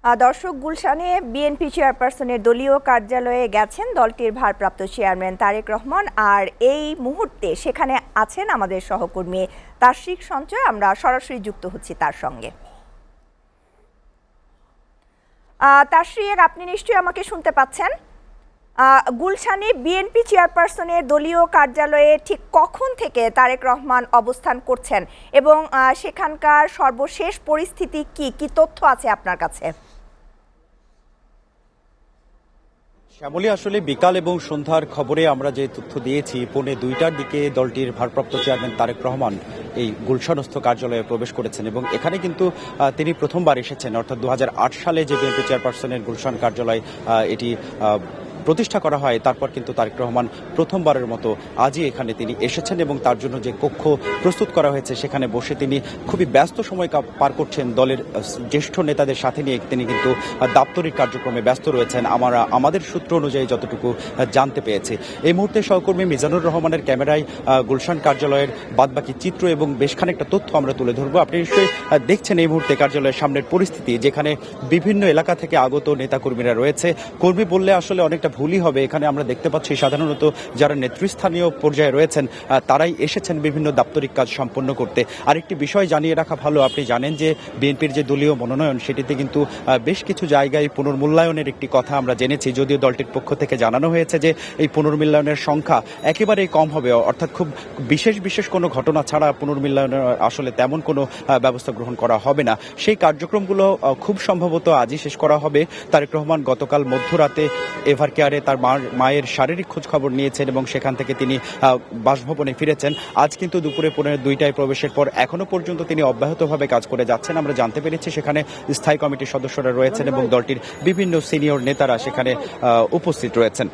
দর্শক, গুলশানে বিএনপি চেয়ারপারসনের দলীয় কার্যালয়ে গেছেন দলটির ভারপ্রাপ্ত চেয়ারম্যান তারেক রহমান। আর এই মুহূর্তে সেখানে আছেন আমাদের সহকর্মী তাশরিক সঞ্চয়। আমরা সরাসরি যুক্ত হচ্ছি তার সঙ্গে। তাশরিক, আপনি নিশ্চয়ই আমাকে শুনতে পাচ্ছেন? গুলশানে বিএনপি চেয়ারপারসনের দলীয় কার্যালয়ে ঠিক কখন থেকে তারেক রহমান অবস্থান করছেন এবং সেখানকার সর্বশেষ পরিস্থিতি কি তথ্য আছে আপনার কাছে? শ্যামলী, আসলে বিকাল এবং সন্ধ্যার খবরে আমরা যে তথ্য দিয়েছি, 2:45টার দিকে দলটির ভারপ্রাপ্ত চেয়ারম্যান তারেক রহমান এই গুলশানস্থ কার্যালয়ে প্রবেশ করেছেন এবং এখানে কিন্তু তিনি প্রথমবার এসেছেন। অর্থাৎ 2008 সালে যে বিএনপি চেয়ারপারসনের গুলশান কার্যালয় এটি প্রতিষ্ঠা করা হয়, তারপর কিন্তু তারেক রহমান প্রথমবারের মতো আজই এখানে তিনি এসেছেন এবং তার জন্য যে কক্ষ প্রস্তুত করা হয়েছে সেখানে বসে তিনি খুবই ব্যস্ত সময় পার করছেন। দলের জ্যেষ্ঠ নেতাদের সাথে নিয়ে তিনি কিন্তু দাপ্তরিক কার্যক্রমে ব্যস্ত রয়েছেন আমাদের সূত্র অনুযায়ী যতটুকু জানতে পেয়েছি। এই মুহূর্তে সহকর্মী মিজানুর রহমানের ক্যামেরায় গুলশান কার্যালয়ের বাদবাকি চিত্র এবং বেশ খানিকটা তথ্য আমরা তুলে ধরবো। আপনি নিশ্চয়ই দেখছেন এই মুহূর্তে কার্যালয়ের সামনের পরিস্থিতি, যেখানে বিভিন্ন এলাকা থেকে আগত নেতাকর্মীরা রয়েছে। কর্মী বললে আসলে অনেকটা ভুলই হবে। এখানে আমরা দেখতে পাচ্ছি সাধারণত যারা নেতৃস্থানীয় পর্যায়ে রয়েছেন তারাই এসেছেন বিভিন্ন দাপ্তরিক কাজ সম্পন্ন করতে। আরেকটি বিষয় জানিয়ে রাখা ভালো, আপনি জানেন যে বিএনপির যে দলীয় মনোনয়ন সেটিতে কিন্তু বেশ কিছু জায়গায় পুনর্মূল্যায়নের একটি কথা আমরা জেনেছি, যদিও দলটির পক্ষ থেকে জানানো হয়েছে যে এই পুনর্মূল্যায়নের সংখ্যা একেবারেই কম হবে। অর্থাৎ খুব বিশেষ কোনো ঘটনা ছাড়া পুনর্মূল্যায়নের আসলে তেমন কোনো ব্যবস্থা গ্রহণ করা হবে না। সেই কার্যক্রমগুলো খুব সম্ভবত আজই শেষ করা হবে। তারেক রহমান গতকাল মধ্যরাতে এভার কেয়ারে তার মায়ের শারীরিক খোঁজ খবর নিয়েছেন এবং সেখান থেকে তিনি বাসভবনে ফিরেছেন। আজ কিন্তু দুপুরে 2:45টায় প্রবেশের পর এখনো পর্যন্ত তিনি অব্যাহতভাবে কাজ করে যাচ্ছেন। আমরা জানতে পেরেছি সেখানে স্থায়ী কমিটির সদস্যরা রয়েছেন এবং দলটির বিভিন্ন সিনিয়র নেতারা সেখানে উপস্থিত রয়েছেন।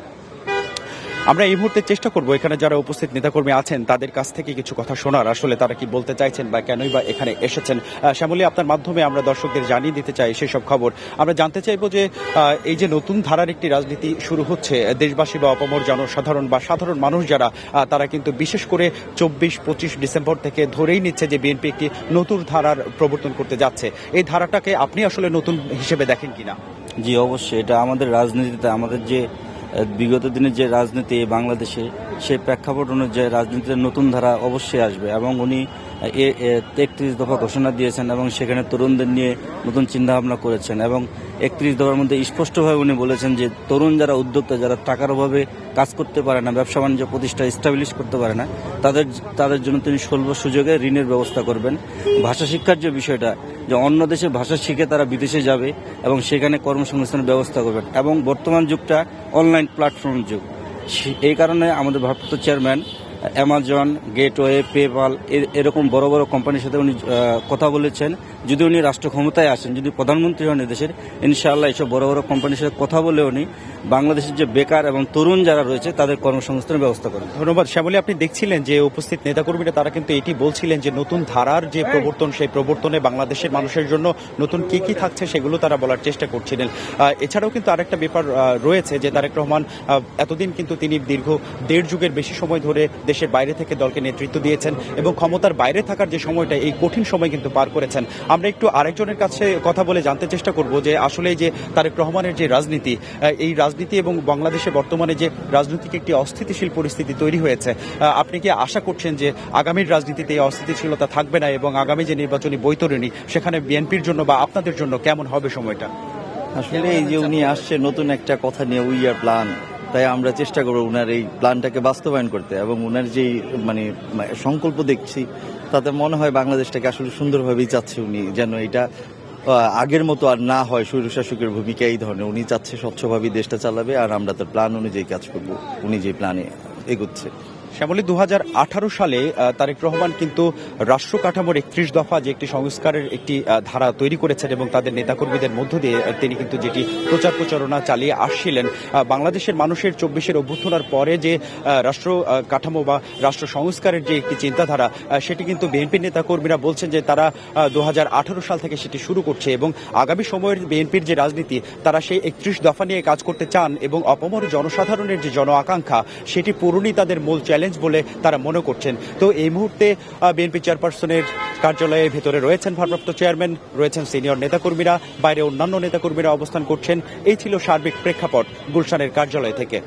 আমরা এই মুহূর্তে চেষ্টা করব এখানে যারা উপস্থিত নেতাকর্মী আছেন তাদের কাছ থেকে কিছু কথা শোনার, আসলে তারা কি বলতে চাইছেন বা কেনই বা এখানে এসেছেন। শ্যামলী, আপনার মাধ্যমে আমরা দর্শকদের জানিয়ে দিতে চাই সেসব খবর। আমরা জানতে চাইব যে এই যে নতুন ধারার একটি রাজনীতি শুরু হচ্ছে, দেশবাসী বা অপমর জনসাধারণ বা সাধারণ মানুষ যারা, তারা কিন্তু বিশেষ করে 24-25 ডিসেম্বর থেকে ধরেই নিচ্ছে যে বিএনপি একটি নতুন ধারার প্রবর্তন করতে যাচ্ছে। এই ধারাটাকে আপনি আসলে নতুন হিসেবে দেখেন কিনা? জি, অবশ্যই। এটা আমাদের রাজনীতিতে, আমাদের যে বিগত দিনের যে রাজনীতি বাংলাদেশে, সেই প্রেক্ষাপট অনুযায়ী রাজনীতির নতুন ধারা অবশ্যই আসবে এবং উনি 31 দফা ঘোষণা দিয়েছেন এবং সেখানে তরুণদের নিয়ে নতুন চিন্তাভাবনা করেছেন এবং 31 দফার মধ্যে স্পষ্টভাবে উনি বলেছেন যে তরুণ যারা উদ্যোক্তা, যারা টাকার অভাবে কাজ করতে পারে না, ব্যবসা বাণিজ্য প্রতিষ্ঠা এস্টাবলিশ করতে পারে না, তাদের জন্য তিনি স্বল্প সুযোগে ঋণের ব্যবস্থা করবেন। ভাষা শিক্ষার যে বিষয়টা, যে অন্য দেশে ভাষা শিখে তারা বিদেশে যাবে এবং সেখানে কর্মসংস্থানের ব্যবস্থা করবেন এবং বর্তমান যুগটা অনলাইন প্ল্যাটফর্ম যুগ। এই কারণে আমাদের ভারপ্রাপ্ত চেয়ারম্যান অ্যামাজন, গেটওয়ে, পেপাল এরকম বড় বড় কোম্পানির সাথে উনি কথা বলেছেন। যদি উনি রাষ্ট্র ক্ষমতায় আসেন, যদি প্রধানমন্ত্রী হন দেশের, ইনশাআল্লাহ এইসব বড় বড় কোম্পানির সাথে কথা বলে উনি বাংলাদেশের যে বেকার এবং তরুণ যারা রয়েছে তাদের কর্মসংস্থানের ব্যবস্থা করেন। ধন্যবাদ শ্যামলী। আপনি দেখছিলেন যে উপস্থিত নেতাকর্মীরা তারা কিন্তু এটি বলছিলেন যে নতুন ধারার যে প্রবর্তন, সেই প্রবর্তনে বাংলাদেশের মানুষের জন্য নতুন কি থাকছে সেগুলো তারা বলার চেষ্টা করছিলেন। এছাড়াও কিন্তু আরেকটা ব্যাপার রয়েছে যে তারেক রহমান এতদিন কিন্তু তিনি দীর্ঘ 1.5 যুগের বেশি সময় ধরে দেশের বাইরে থেকে দলকে নেতৃত্ব দিয়েছেন এবং ক্ষমতার বাইরে থাকার যে সময়টা, এই কঠিন সময় কিন্তু পার করেছেন। আমরা একটু আরেকজনের কাছে কথা বলে জানতে চেষ্টা করব যে আসলে যে তারেক রহমানের যে রাজনীতি, এই রাজনীতি এবং বাংলাদেশে বর্তমানে যে রাজনৈতিক একটি অস্থিতিশীল পরিস্থিতি তৈরি হয়েছে, আপনি কি আশা করছেন যে আগামীর রাজনীতিতে এই অস্থিতিশীলতা থাকবে না এবং আগামী যে নির্বাচনী বৈতরণী সেখানে বিএনপির জন্য বা আপনাদের জন্য কেমন হবে সময়টা? আসলে এই যে উনি আসছে নতুন একটা কথা নিয়ে, উই আর প্ল্যান, তাই আমরা চেষ্টা করবো উনার এই প্ল্যানটাকে বাস্তবায়ন করতে এবং উনার যেই সংকল্প দেখছি তাতে মনে হয় বাংলাদেশটাকে আসলে সুন্দরভাবেই চাচ্ছে উনি, যেন এটা আগের মতো আর না হয় স্বৈরশাসকের ভূমিকা এই ধরনের। উনি চাচ্ছে স্বচ্ছভাবেই দেশটা চালাবে আর আমরা তার প্ল্যান অনুযায়ী কাজ করব, উনি যে প্ল্যানে এগোচ্ছে। শ্যামলী, 2018 সালে তারেক রহমান কিন্তু রাষ্ট্র কাঠামোর 31 দফা যে একটি সংস্কারের একটি ধারা তৈরি করেছেন এবং তাদের নেতাকর্মীদের মধ্য দিয়ে তিনি কিন্তু যেটি প্রচারণা চালিয়ে আসছিলেন। বাংলাদেশের মানুষের 24-এর অভ্যুত্থানের পরে যে রাষ্ট্র কাঠামো বা রাষ্ট্র সংস্কারের যে একটি চিন্তাধারা, সেটি কিন্তু বিএনপির নেতাকর্মীরা বলছেন যে তারা 2018 সাল থেকে সেটি শুরু করছে এবং আগামী সময়ের বিএনপির যে রাজনীতি, তারা সেই 31 দফা নিয়ে কাজ করতে চান এবং অপমর জনসাধারণের যে জন আকাঙ্ক্ষা, সেটি পূরণই তাদের মূল চ্যালেঞ্জ চ্যালেঞ্জ বলে তারা মনে করছেন। তো এই মুহূর্তে বিএনপি চেয়ারপারসনের কার্যালয়ের ভেতরে রয়েছেন ভারপ্রাপ্ত চেয়ারম্যান, রয়েছেন সিনিয়র নেতাকর্মীরা, বাইরে অন্যান্য নেতাকর্মীরা অবস্থান করছেন। এই ছিল সার্বিক প্রেক্ষাপট গুলশানের কার্যালয় থেকে।